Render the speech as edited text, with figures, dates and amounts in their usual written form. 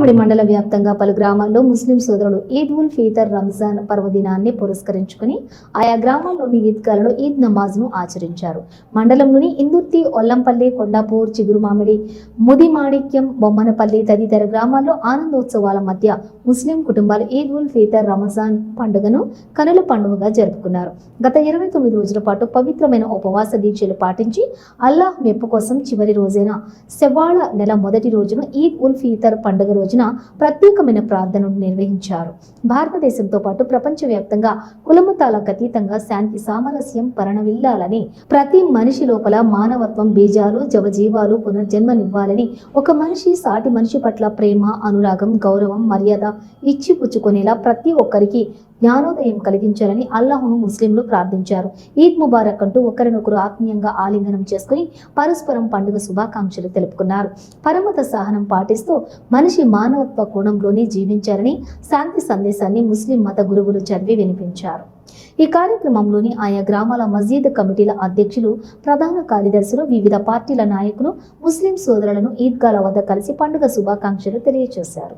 చిగురుమామిడి మండల వ్యాప్తంగా పలు గ్రామాల్లో ముస్లిం సోదరులు ఈద్ ఉల్ ఫీతర్ రంజాన్ పర్వదినాన్ని పురస్కరించుకుని ఆయా గ్రామాల్లోని ఈద్గాలలో ఈద్ నమాజ్ను ఆచరించారు. మండలంలోని ఇందుర్తి, ఒల్లంపల్లి, కొండాపూర్, చిగురుమామిడి, ముదిమాణిక్యం, బొమ్మనపల్లి తదితర గ్రామాల్లో ఆనందోత్సవాల మధ్య ముస్లిం కుటుంబాలు ఈద్ ఉల్ ఫీతర్ రంజాన్ పండుగను కనుల పండుగగా జరుపుకున్నారు. గత 29 రోజుల పాటు పవిత్రమైన ఉపవాస దీక్షలు పాటించి అల్లాహ్ మెప్పు కోసం చివరి రోజైన శవ్వాళ నెల మొదటి రోజును ఈద్ ఉల్ ఫీతర్ పండుగ రోజున ప్రత్యేకమైన ప్రార్థనలు నిర్వహించారు. భారతదేశంతో పాటు ప్రపంచవ్యాప్తంగా కులమతాలకు అతీతంగా శాంతి సామరస్యం పరణవిల్లాలని, ప్రతి మనిషి లోపల మానవత్వం బీజాలు జవజీవాలు పునర్జన్మనివ్వాలని, ఒక మనిషి సాటి మనిషి పట్ల ప్రేమ, అనురాగం, గౌరవం, మర్యాద ఇచ్చి పుచ్చుకునేలా ప్రతి ఒక్కరికి జ్ఞానోదయం కలిగించాలని అల్లాహ్ను ముస్లింలు ప్రార్థించారు. ఈద్ ముబారక్ అంటూ ఒకరినొకరు ఆత్మీయంగా ఆలింగనం చేసుకుని పరస్పరం పండుగ శుభాకాంక్షలు తెలుపుకున్నారు. పరమత సహనం పాటిస్తూ మనిషి మానవత్వ కోణంలోనే జీవించారని శాంతి సందేశాన్ని ముస్లిం మత గురువులు చదివి వినిపించారు. ఈ కార్యక్రమంలోని ఆయా గ్రామాల మస్జిద్ కమిటీల అధ్యక్షులు, ప్రధాన కార్యదర్శులు, వివిధ పార్టీల నాయకులు ముస్లిం సోదరులను ఈద్గాల వద్ద కలిసి పండుగ శుభాకాంక్షలు తెలియజేశారు.